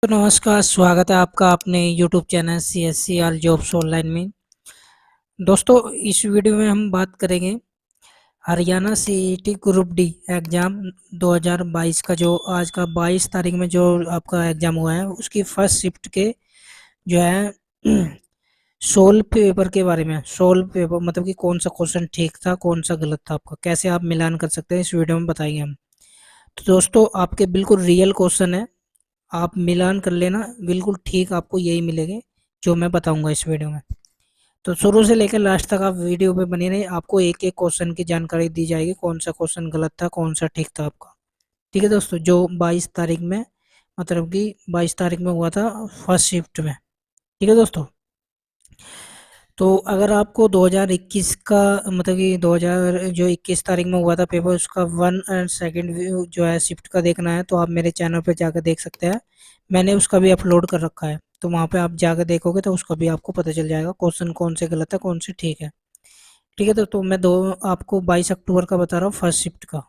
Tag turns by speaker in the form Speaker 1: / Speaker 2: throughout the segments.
Speaker 1: तो नमस्कार, स्वागत है आपका अपने YouTube channel CSC all jobs online में। दोस्तों, इस वीडियो में हम बात करेंगे Haryana CET group D exam 2022 का, जो आज का 22 तारीख में जो आपका एग्ज़ाम हुआ है, उसकी फर्स्ट शिफ्ट के जो है सोल्व पेपर के बारे में। सोल्व पेपर मतलब कि कौन सा क्वेश्चन ठीक था, कौन सा गलत था, आपका कैसे आप मिलान कर सकते हैं, इस वीडियो में बताएंगे हम। तो दोस्तों, आपके बिल्कुल रियल क्वेश्चन है, आप मिलान कर लेना, बिल्कुल ठीक आपको यही मिलेंगे जो मैं बताऊंगा इस वीडियो में। तो शुरू से लेकर लास्ट तक आप वीडियो पे बने रहिए, आपको एक एक क्वेश्चन की जानकारी दी जाएगी, कौन सा क्वेश्चन गलत था, कौन सा ठीक था आपका। ठीक है दोस्तों, जो 22 तारीख में, मतलब कि 22 तारीख में हुआ था फर्स्ट शिफ्ट में। ठीक है दोस्तों, तो अगर आपको 2021 का, मतलब कि 2000 जो 21 तारीख में हुआ था पेपर, उसका 1 एंड सेकंड व्यू जो है शिफ्ट का देखना है, तो आप मेरे चैनल पे जाकर देख सकते हैं। मैंने उसका भी अपलोड कर रखा है, तो वहाँ पे आप जाकर देखोगे तो उसका भी आपको पता चल जाएगा क्वेश्चन कौन से गलत है, कौन से ठीक है। ठीक है तो मैं दो आपको 22 अक्टूबर का बता रहा हूँ, फर्स्ट शिफ्ट का।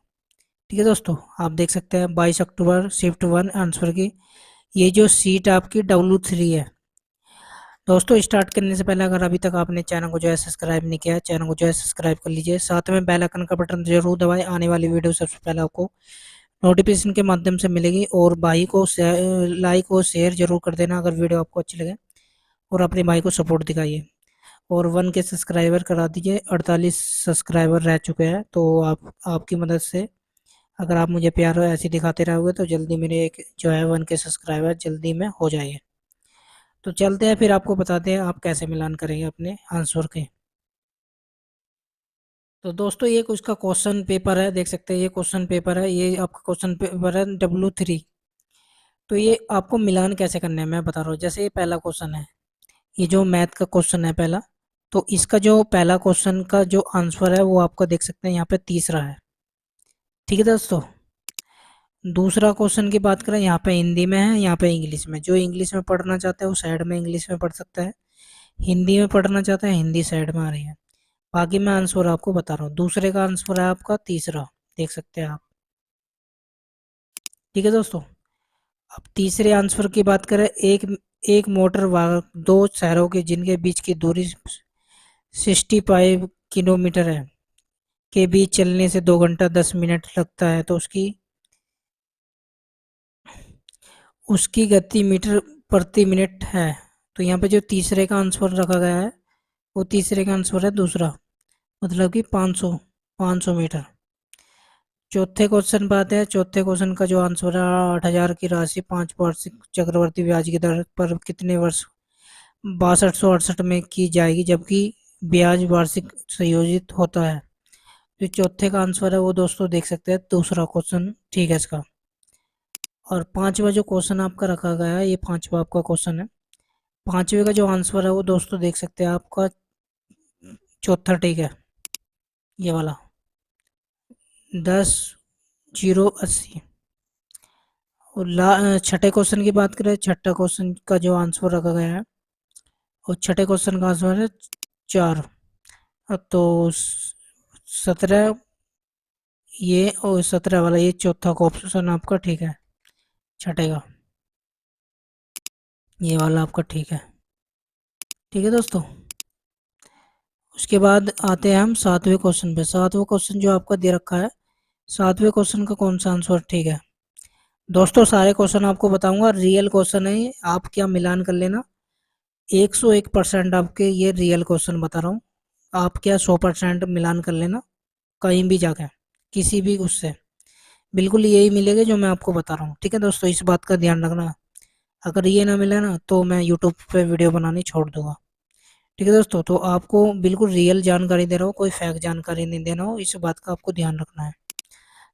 Speaker 1: ठीक है दोस्तों, आप देख सकते हैं 22 अक्टूबर शिफ्ट 1 आंसर की। ये जो सीट आपकी W3 है। दोस्तों, स्टार्ट करने से पहले अगर अभी तक आपने चैनल को जो है सब्सक्राइब नहीं किया है, चैनल को जो है सब्सक्राइब कर लीजिए, साथ में बेल आइकन का बटन जरूर दबाएं, आने वाली वीडियो सबसे पहले आपको नोटिफिकेशन के माध्यम से मिलेगी। और भाई को लाइक और शेयर जरूर कर देना अगर वीडियो आपको अच्छी लगे, और अपने भाई को सपोर्ट दिखाइए। और 1 के सब्सक्राइबर करा दीजिए, 48 सब्सक्राइबर रह चुके हैं, तो आपकी मदद से अगर आप मुझे प्यार ऐसे दिखाते रहोगे तो जल्दी मेरे एक जो है 1 के सब्सक्राइबर जल्दी में हो जाएंगे। तो चलते हैं, फिर आपको बताते हैं आप कैसे मिलान करेंगे अपने आंसर के। तो दोस्तों, ये उसका क्वेश्चन पेपर है, देख सकते हैं ये क्वेश्चन पेपर है, ये आपका क्वेश्चन पेपर है W3। तो ये आपको मिलान कैसे करना है मैं बता रहा हूँ। जैसे ये पहला क्वेश्चन है, ये जो मैथ का क्वेश्चन है पहला, तो इसका जो पहला क्वेश्चन का जो आंसर है वो आपका देख सकते हैं यहाँ पे तीसरा है। ठीक है दोस्तों, दूसरा क्वेश्चन की बात करें, यहाँ पे हिंदी में है, यहाँ पे इंग्लिश में। जो इंग्लिश में पढ़ना चाहता है वो साइड में इंग्लिश में पढ़ सकता है, हिंदी में पढ़ना चाहता है हिंदी साइड में आ रही है। बाकी मैं आंसर आपको बता रहा हूँ। दूसरे का आंसर है आपका तीसरा, देख सकते हैं आप। ठीक है दोस्तों, अब तीसरे आंसर की बात करें, एक एक मोटर वाहक दो शहरों के जिनके बीच की दूरी 65 किलोमीटर है के बीच चलने से 2 घंटा 10 मिनट लगता है, तो उसकी उसकी गति मीटर प्रति मिनट है। तो यहाँ पे जो तीसरे का आंसर रखा गया है, वो तीसरे का आंसर है दूसरा, मतलब कि 500 मीटर। चौथे क्वेश्चन पे आते हैं। चौथे क्वेश्चन का जो आंसर है, 8,000 की राशि 5 वार्षिक चक्रवर्ती ब्याज की दर पर कितने वर्ष 6268 में की जाएगी, जबकि ब्याज वार्षिक संयोजित होता है। जो चौथे का आंसर है वो दोस्तों देख सकते हैं दूसरा क्वेश्चन ठीक है इसका। और पांचवा जो क्वेश्चन आपका रखा गया है, ये पांचवा आपका क्वेश्चन है। पांचवे का जो आंसर है वो दोस्तों देख सकते हैं आपका चौथा ठीक है, ये वाला 10,080। और छठे क्वेश्चन की बात करें, छठा क्वेश्चन का जो आंसर रखा गया है, और छठे क्वेश्चन का आंसर है 4। तो 17, ये और 17 वाला, ये चौथा ऑप्शन आपका ठीक है, छठे का ये वाला आपका ठीक है। ठीक है दोस्तों, उसके बाद आते हैं हम सातवें क्वेश्चन पे। सातवां क्वेश्चन जो आपका दे रखा है, सातवें क्वेश्चन का कौन सा आंसर ठीक है। दोस्तों, सारे क्वेश्चन आपको बताऊंगा, रियल क्वेश्चन है ये, आप क्या मिलान कर लेना। 101% आपके ये रियल क्वेश्चन बता रहा हूँ, आप क्या 100% मिलान कर लेना कहीं भी जाकर, किसी भी उससे बिल्कुल यही मिलेगा जो मैं आपको बता रहा हूँ। ठीक है दोस्तों, इस बात का ध्यान रखना, अगर ये ना मिले ना तो मैं यूट्यूब पे वीडियो बनानी छोड़ दूंगा। ठीक है दोस्तों, तो आपको बिल्कुल रियल जानकारी दे रहा हूँ, कोई फेक जानकारी नहीं देना हो, इस बात का आपको ध्यान रखना है।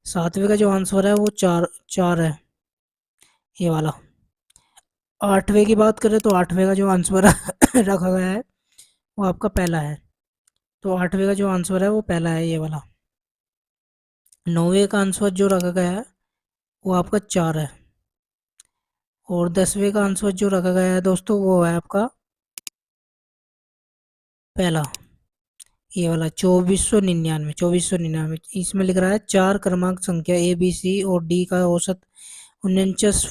Speaker 1: सातवें का जो आंसर है वो चार चार है, ये वाला। आठवें की बात करें तो आठवें का जो आंसर रखा गया है वो आपका पहला है। तो आठवें का जो आंसर है वो पहला है, ये वाला। नौवें का आंसर जो रखा गया है वो आपका 4 है। और 10वें का आंसर जो रखा गया है दोस्तों वो है आपका पहला, ये वाला 2499। 2499 इसमें लिख रहा है 4 क्रमांक संख्या A B C और D का औसत 49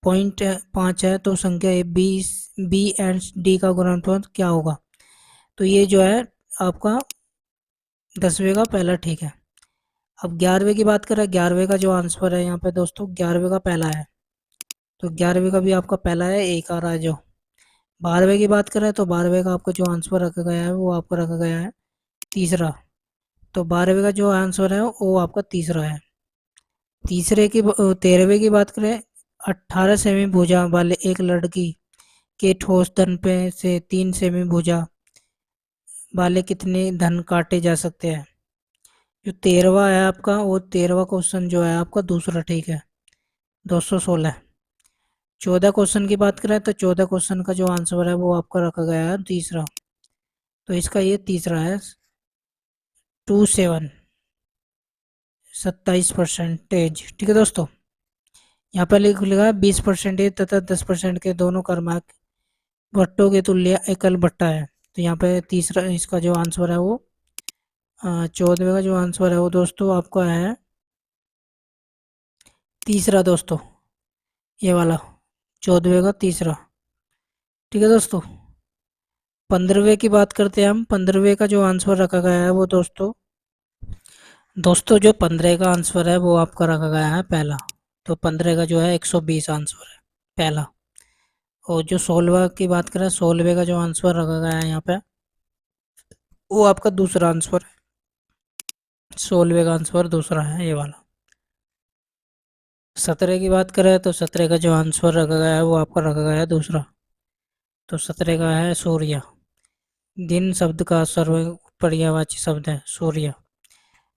Speaker 1: 0.5 है तो संख्या ए बी एंड डी का गुणनफल क्या होगा। तो ये जो है आपका 10वें का पहला ठीक है। अब 11वें की बात करें, 11वें का जो आंसर है यहाँ पे दोस्तों 11वें का पहला है, तो 11वें का भी आपका पहला है, एक आ रहा है जो। 12वें की बात करें तो 12वें का आपका जो आंसर रखा गया है वो आपका रखा गया है तीसरा, तो 12वें का जो आंसर है वो आपका तीसरा है। 13वें की बात करें, 18 सेमी भुजा वाले एक लड़की के ठोस धन पे से 3 सेमी भुजा वाले कितने धन काटे जा सकते हैं। जो 13वां है आपका, वो 13वां क्वेश्चन जो है आपका दूसरा ठीक है, 216। 14 क्वेश्चन की बात करें तो 14 क्वेश्चन का जो आंसर है वो आपका रखा गया है तीसरा, तो इसका ये तीसरा है 27, 27%। ठीक है दोस्तों, यहाँ पर लिखा है 20% तथा 10% के दोनों क्रमांक भट्टों के तुल्य एकल भट्टा है। तो यहाँ पे तीसरा इसका जो आंसर है वो 14वें का जो आंसर है वो दोस्तों आपका है तीसरा दोस्तों, ये वाला 14वें का तीसरा। ठीक है दोस्तों, 15वें की बात करते हैं हम। 15वें का जो आंसर रखा गया है वो दोस्तों जो 15 का आंसर है वो आपका रखा गया है पहला, तो 15 का जो है 120 आंसर है पहला। और जो 16 की बात करें, 16वें का जो आंसर रखा गया है यहाँ पे वो आपका दूसरा आंसर है, 16वें का आंसर दूसरा है ये वाला। 17 की बात करें तो 17 का जो आंसर रखा गया है वो आपका रखा गया है दूसरा, तो 17 का है सूर्य। दिन शब्द का सर्व पर्यायवाची शब्द है सूर्य।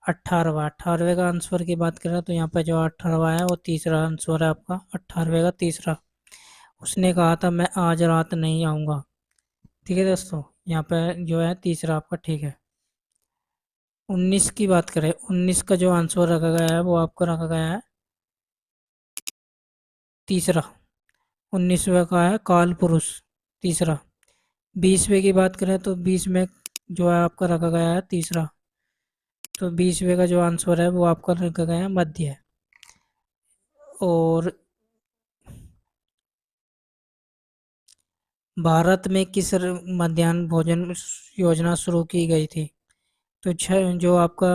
Speaker 1: 18वें का आंसर की बात करें तो यहाँ पे जो 18वां है वो तीसरा आंसर है आपका, 18वें का तीसरा। उसने कहा था मैं आज रात नहीं आऊँगा। ठीक है दोस्तों, यहाँ पे जो है तीसरा आपका ठीक है। 19 की बात करें, 19 का जो आंसर रखा गया है वो आपको रखा गया है तीसरा, 19वें का है काल पुरुष तीसरा। 20वें की बात करें तो 20 में जो है आपका रखा गया है तीसरा, तो 20वें का जो आंसर है वो आपका रखा गया है मध्य। और भारत में किस मध्याह्न भोजन योजना शुरू की गई थी। तो जो आपका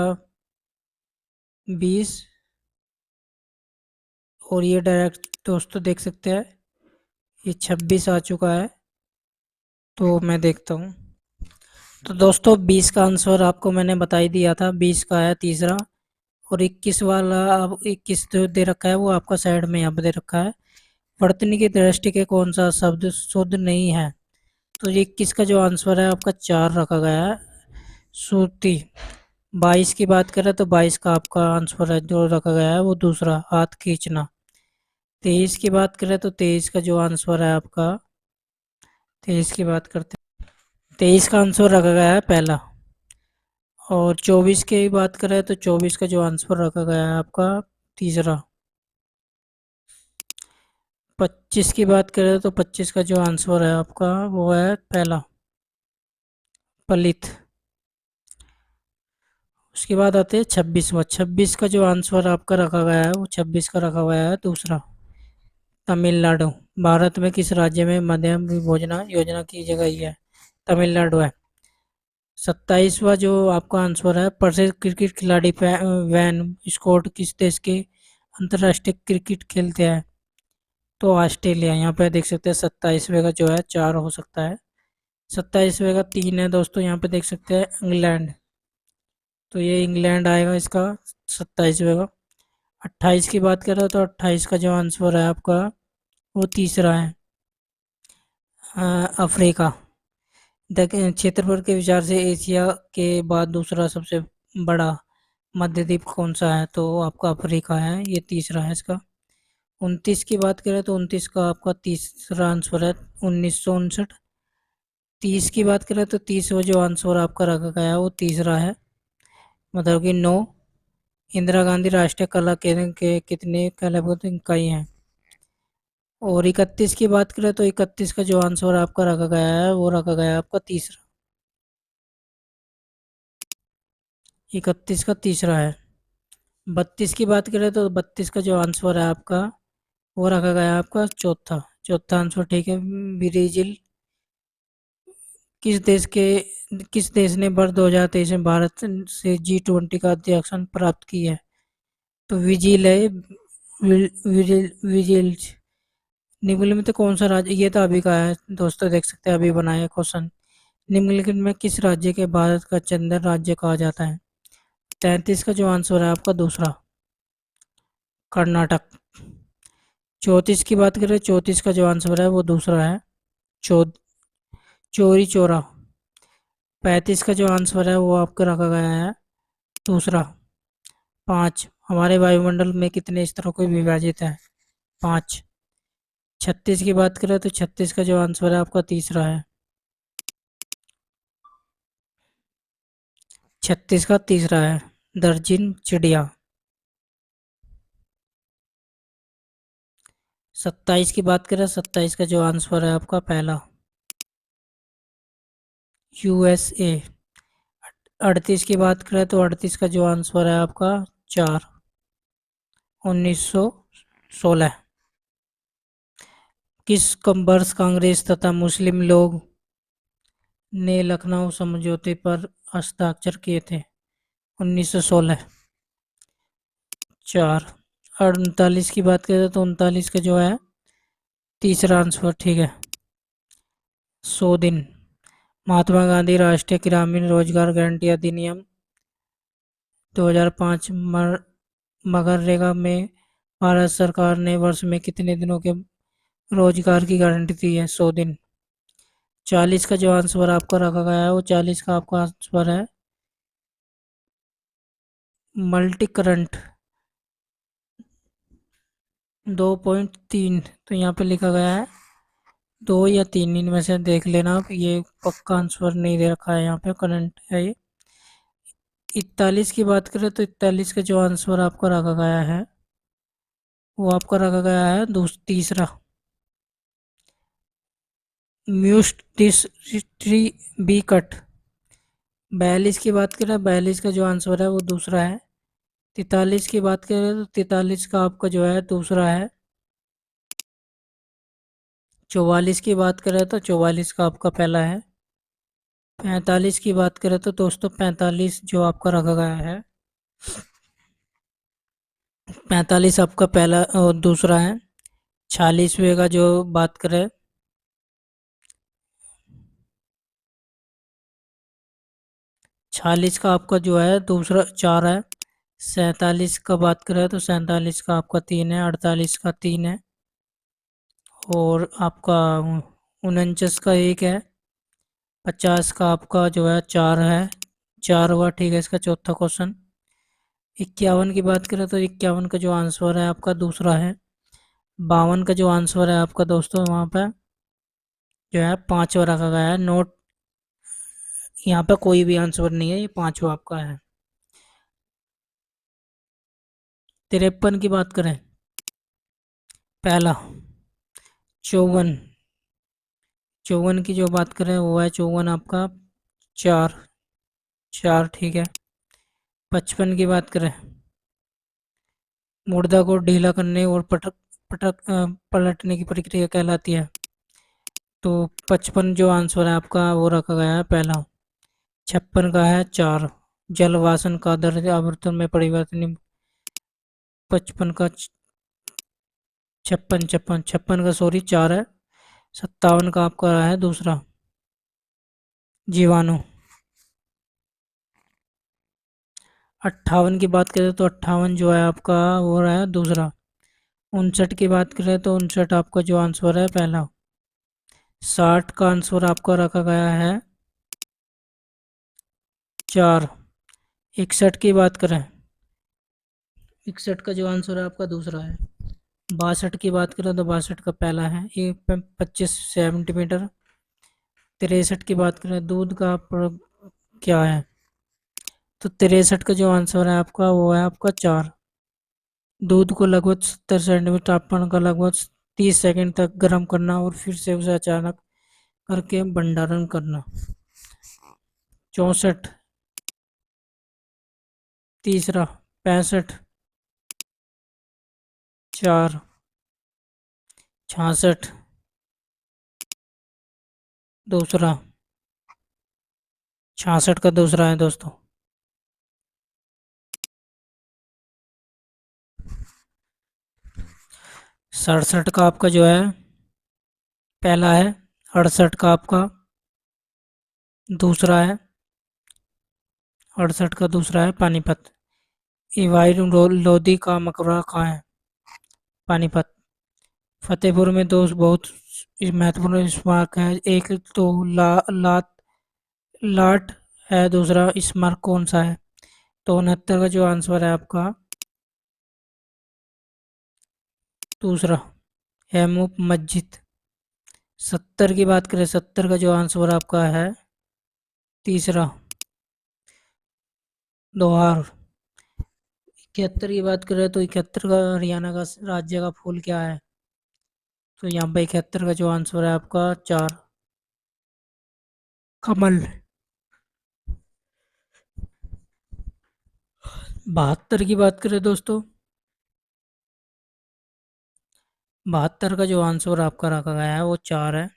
Speaker 1: 20, और ये डायरेक्ट दोस्तों देख सकते हैं ये 26 आ चुका है, तो मैं देखता हूँ। तो दोस्तों 20 का आंसर आपको मैंने बता ही दिया था, 20 का है तीसरा। और 21 वाला, अब 21 जो दे रखा है वो आपका साइड में यहाँ पे दे रखा है, वर्तनी की दृष्टि के कौन सा शब्द शुद्ध नहीं है। तो ये 21 का जो आंसर है आपका 4 रखा गया है श्रुति। 22 की बात करें तो 22 का आपका आंसर है जो रखा गया है वो दूसरा, हाथ खींचना। 23 की बात करें तो 23 का जो आंसर है आपका, 23 की बात करते हैं, 23 का आंसर रखा गया है पहला। और 24 की बात करें तो 24 का जो आंसर रखा गया है आपका तीसरा। 25 की बात करें तो 25 का जो आंसर है आपका वो है पहला, पलित। उसके बाद आते हैं 26वां। 26 का जो आंसर आपका रखा गया है वो 26 का रखा गया है दूसरा, तमिलनाडु। भारत में किस राज्य में मध्याह्न भोजन योजना की गई है। तमिलनाडु है। 27वां जो आपका आंसर है, प्रसिद्ध क्रिकेट खिलाड़ी वैन स्कॉट किस देश के अंतर्राष्ट्रीय क्रिकेट खेलते हैं। तो ऑस्ट्रेलिया। यहाँ पे देख सकते हैं 27वें का जो है 4 हो सकता है, 27वें का 3 है दोस्तों। यहाँ पे देख सकते हैं इंग्लैंड, तो ये इंग्लैंड आएगा इसका 27वें का। 28 की बात करें तो 28 का जो आंसर है आपका वो तीसरा है, अफ्रीका। क्षेत्रफल के विचार से एशिया के बाद दूसरा सबसे बड़ा मध्यद्वीप कौन सा है। तो आपका अफ्रीका है, ये तीसरा है इसका। 29 की बात करें तो 29 का आपका तीसरा आंसर है 1959। 30 की बात करें तो 30 जो आंसर आपका रखा गया है वो तीसरा है, मतलब कि 9। इंदिरा गांधी राष्ट्रीय कला केंद्र के कितने कलात्मक इकाई हैं। और 31 की बात करें तो 31 का जो आंसर आपका रखा गया है वो रखा गया है आपका तीसरा, 31 का तीसरा है। 32 की बात करें तो 32 का जो आंसर है आपका वो रखा गया है आपका चौथा। चौथा आंसर ठीक है, ब्राजील। किस देश के किस देश ने वर्ष 2023 में भारत से G20 का अध्यक्ष प्राप्त की है? तो विजिल है। विजिल। निम्नलिखित में कौन सा राज्य, ये तो अभी का है दोस्तों, देख सकते हैं अभी बनाया क्वेश्चन। निम्नलिखित में किस राज्य के भारत का चंद्र राज्य कहा जाता है? 33 का जो आंसर है आपका दूसरा, कर्नाटक। 34 की बात करें, 34 का जो आंसर है वो दूसरा है, चौ चोरी चौरा। 35 का जो आंसर है वो आपका रखा गया है दूसरा, 5। हमारे वायुमंडल में कितने स्तरों को विभाजित है? 5। 36 की बात करें तो 36 का जो आंसर है आपका तीसरा है, 36 का तीसरा है, दर्जन चिड़िया। 27 की बात करें, 27 का जो आंसर है आपका पहला, USA। 38 की बात करें तो 38 का जो आंसर है आपका 4, 1916। किस वर्ष कांग्रेस तथा मुस्लिम लीग ने लखनऊ समझौते पर हस्ताक्षर किए थे? 1916, 4। 39 की बात करें तो 39 का जो है तीसरा आंसर ठीक है, 100 दिन। महात्मा गांधी राष्ट्रीय ग्रामीण रोजगार गारंटी अधिनियम 2005 मनरेगा में भारत सरकार ने वर्ष में कितने दिनों के रोजगार की गारंटी दी है? 100 दिन। 40 का जो आंसर आपका रखा गया है वो 40 का आपका आंसर है मल्टी करंट, 2.3। तो यहाँ पे लिखा गया है 2 या 3, इनमें से देख लेना आप, ये पक्का आंसर नहीं दे रखा है यहाँ पे, करंट है ये। 41 की बात करें तो 41 का जो आंसर आपका रखा गया है वो आपका रखा गया है तीसरा, म्यूस्ट बी कट। 42 की बात करें, 42 का जो आंसर है वो दूसरा है। 43 की बात करें तो 43 का आपका जो है दूसरा है। 44 की बात करें तो 44 का आपका पहला है। 45 की बात करें तो दोस्तों 45 जो आपका रखा गया है, 45 आपका पहला और दूसरा है। 46वें का जो बात करें, 46 का आपका जो है दूसरा 4 है। 47 का बात करें तो 47 का आपका 3 है। 48 का 3 है। और आपका 49 का 1 है। 50 का आपका जो है 4 है, 4 हुआ ठीक है इसका चौथा क्वेश्चन। 51 की बात करें तो 51 का जो आंसर है आपका दूसरा है। 52 का जो आंसर है आपका दोस्तों वहाँ पे जो है पांचवा रखा गया है, नोट। यहाँ पे कोई भी आंसर नहीं है, ये पांचवा आपका है। 53 की बात करें, पहला। 54, 54 की जो बात करें वो है 54 आपका 4, 4 ठीक है। 55 की बात करें, मुर्दा को ढीला करने और पलटने की प्रक्रिया कहलाती है। तो 55 जो आंसर है आपका वो रखा गया है पहला। 56 का है 4, जलवाष्प का दर आवर्तन में परिवर्तन। 55 का 56 का सॉरी 4 है। 57 का आपका है दूसरा, जीवाणु। 58 की बात करें तो 58 जो है आपका वो रहा है दूसरा। 59 की बात करें तो 59 आपका जो आंसर है पहला। 60 का आंसर आपका रखा गया है 4। 61 की बात करें, 61 का जो आंसर है आपका दूसरा है। 62 की बात करें तो 62 का पहला है, ये 25 सेंटीमीटर। 63 की बात करें, दूध का क्या है? तो 63 का जो आंसर है आपका वो है आपका 4। दूध को लगभग 70 सेंटीमीटर तापमान का लगभग 30 सेकंड तक गर्म करना और फिर से उसे अचानक करके भंडारण करना। 64, तीसरा। 65, 4। 66 दूसरा, 66 का दूसरा है दोस्तों। 67 का आपका जो है पहला है। 68 का आपका दूसरा है। 68 का दूसरा है पानीपत। इवाई लोधी का मकबरा कहाँ है? पानीपत। फतेहपुर में दोस्त बहुत महत्वपूर्ण स्मारक है। एक तो लाट है, दूसरा स्मारक कौन सा है? तो 69 का जो आंसर है आपका दूसरा, हैमूप मस्जिद। 70 की बात करें, 70 का जो आंसर आपका है तीसरा, दोहार। 71 की बात करें तो 71 का हरियाणा का राज्य का फूल क्या है? तो यहाँ पे 71 का जो आंसर है आपका चार, कमल। 72 की बात करें दोस्तों, 72 का जो आंसर आपका रखा गया है वो चार है।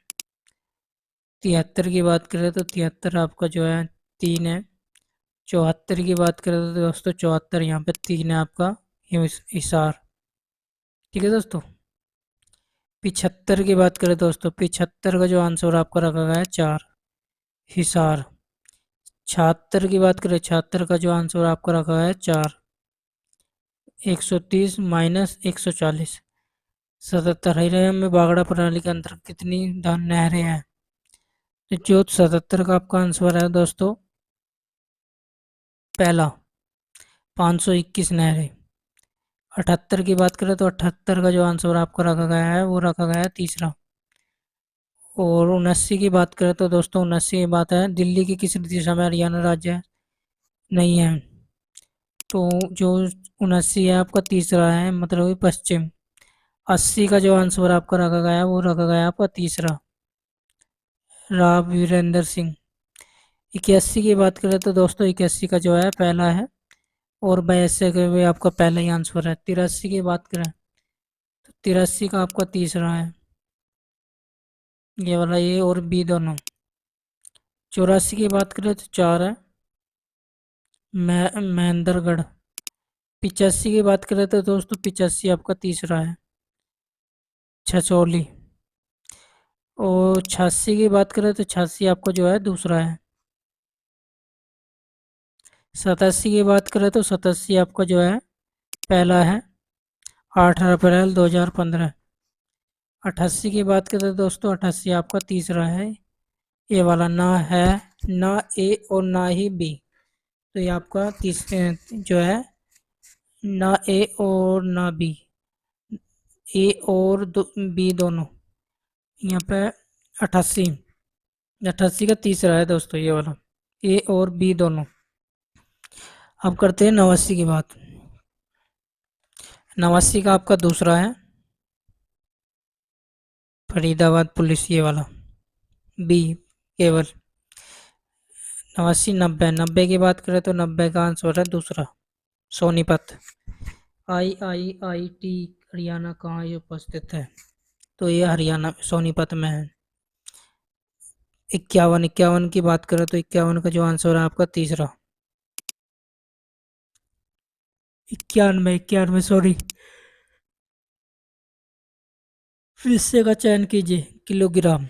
Speaker 1: 73 की बात करें तो 73 आपका जो है तीन है। 74 की बात करें तो दोस्तों 74 यहाँ पे तीन है आपका हिसार। ठीक है दोस्तों। 75 की बात करें दोस्तों, 75 का जो आंसर आपका रखा गया है चार, हिसार। 76 की बात करें, 76 का जो आंसर आपका रखा है चार, 130 माइनस 140। 77 हरियाणा में बागड़ा प्रणाली के अंतर्गत कितनी नहरें हैं? तो जो 77 का आपका आंसर है दोस्तों पहला, 521 नहरें। 78 की बात करें तो 78 का जो आंसर आपको रखा गया है वो रखा गया है तीसरा। और 79 की बात करें तो दोस्तों 79 की बात है, दिल्ली की किस दिशा में हरियाणा राज्य है? नहीं है। तो जो 79 है आपका तीसरा है, मतलब कि पश्चिम। 80 का जो आंसर आपका रखा गया है वो रखा गया है आपका तीसरा, राव वीरेंद्र सिंह। 81 की बात करें तो दोस्तों 81 का जो है पहला है। और 82 का भी आपका पहला ही आंसर है। 83 की बात करें तो 83 का आपका तीसरा है, ये वाला, ए और बी दोनों। 84 की बात करें तो चार है, महेंद्रगढ़। 85 की बात करें तो दोस्तों 85 आपका तीसरा है, छछौली। और 86 की बात करें तो 86 आपका जो है दूसरा है। 87 की बात करें तो 87 आपका जो है पहला है, 8 अप्रैल 2015। 88 की बात करें तो दोस्तों 88 आपका तीसरा है, ये वाला, ना है, ना ए और ना ही बी। तो ये आपका जो है ना ए और ना बी, ए और बी दोनों यहाँ पे। 88, 88 का तीसरा है दोस्तों ये वाला, ए और बी दोनों। अब करते हैं 89 की बात। 89 का आपका दूसरा है, फरीदाबाद पुलिस, ये वाला, बी केवल। 89, 90, 90 की बात करें तो 90 का आंसर है दूसरा, सोनीपत। IIIT हरियाणा कहाँ ये उपस्थित है? तो ये हरियाणा सोनीपत में है। 51, 51 की बात करें तो 51 का जो आंसर है आपका तीसरा, 91, 91 सॉरी, हिस्से का चयन कीजिए, किलोग्राम।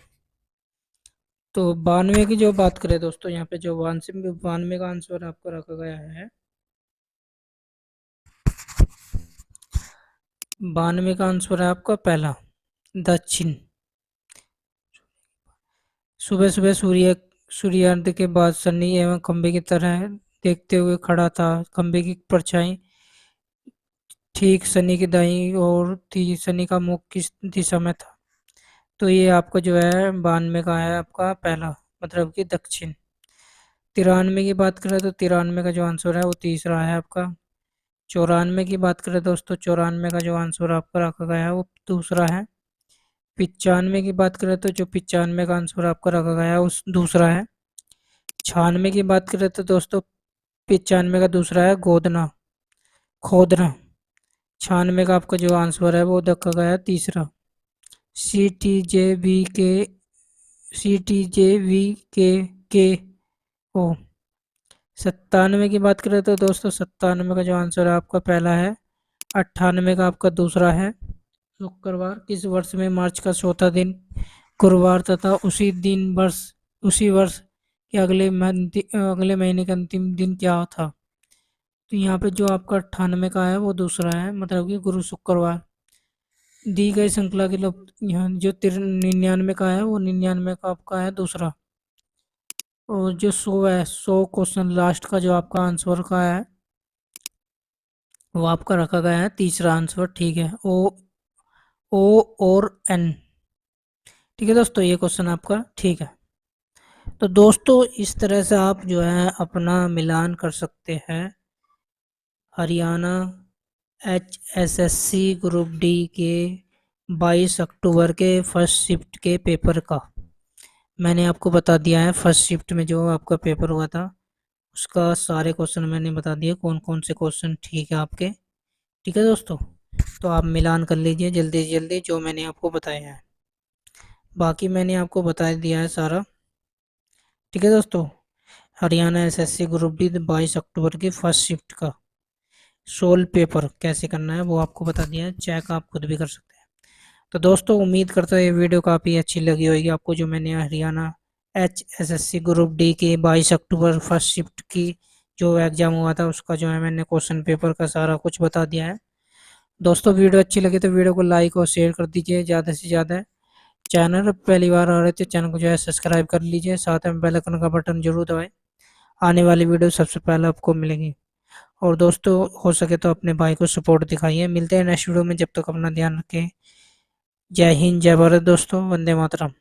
Speaker 1: तो 92 की जो बात करें दोस्तों, यहाँ पे जो 92 का आंसर आपको रखा गया है, 92 का आंसर है आपका पहला, दक्षिण। सुबह सुबह सूर्यास्त के बाद सन्नी एवं खंबे की तरह देखते हुए खड़ा था। खंबे की परछाई ठीक सनी की दाईं ओर थी। सनी का मुख किस दिशा में था? तो ये आपका जो है 92 का है आपका पहला, मतलब कि दक्षिण। 93 की बात करें तो 93 का जो आंसर है वो तीसरा है आपका। 94 की बात करें दोस्तों, 94 का जो आंसर आपका रखा गया है वो दूसरा है। 95 की बात करें तो जो 95 का आंसर आपका रखा गया है उस दूसरा है। 96 की बात करें तो दोस्तों 95 का दूसरा है गोदना, खोदना। 96 का आपका जो आंसर है वो रखा गया है तीसरा, सी टी जे वी के ओ 97 की बात करें तो दोस्तों 97 का जो आंसर है आपका पहला है। 98 का आपका दूसरा है। शुक्रवार किस वर्ष में मार्च का चौथा दिन गुरुवार तथा उसी वर्ष के अगले महीने का अंतिम दिन क्या था? तो यहाँ पे जो आपका 98 का है वो दूसरा है, मतलब कि गुरु शुक्रवार। दी गई श्रृंखला के लोग यहाँ जो 99 का है वो 99 का आपका है दूसरा। और जो 100 है, 100 क्वेश्चन लास्ट का जो आपका आंसर का है वो आपका रखा गया है तीसरा आंसर। ठीक है, ओ और एन। ठीक है दोस्तों, ये क्वेश्चन आपका ठीक है। तो दोस्तों इस तरह से आप जो है अपना मिलान कर सकते हैं हरियाणा HSSC ग्रुप डी के 22 अक्टूबर के फर्स्ट शिफ्ट के पेपर का। मैंने आपको बता दिया है फर्स्ट शिफ्ट में जो आपका पेपर हुआ था उसका सारे क्वेश्चन मैंने बता दिए, कौन कौन से क्वेश्चन ठीक है आपके। ठीक है दोस्तों, तो आप मिलान कर लीजिए जल्दी से जल्दी जो मैंने आपको बताया है। बाकी मैंने आपको बता दिया है सारा। ठीक है दोस्तों, हरियाणा एसएससी ग्रुप डी 22 अक्टूबर की फर्स्ट शिफ्ट का सोल पेपर कैसे करना है वो आपको बता दिया है, चेक आप खुद भी कर सकते हैं। तो दोस्तों उम्मीद करता है ये वीडियो काफ़ी अच्छी लगी होगी आपको, जो मैंने हरियाणा HSSC ग्रुप डी के 22 अक्टूबर फर्स्ट शिफ्ट की जो एग्ज़ाम हुआ था उसका जो है मैंने क्वेश्चन पेपर का सारा कुछ बता दिया है। दोस्तों वीडियो अच्छी लगी तो वीडियो को लाइक और शेयर कर दीजिए ज़्यादा से ज़्यादा। चैनल पहली बार आ रहे थे चैनल को जो है सब्सक्राइब कर लीजिए, साथ में बेल आइकन का बटन जरूर दबाएं, आने वाली वीडियो सबसे पहले आपको मिलेगी। और दोस्तों हो सके तो अपने भाई को सपोर्ट दिखाइए। मिलते हैं नेक्स्ट वीडियो में, जब तक अपना ध्यान रखें। जय हिंद, जय भारत दोस्तों, वंदे मातरम।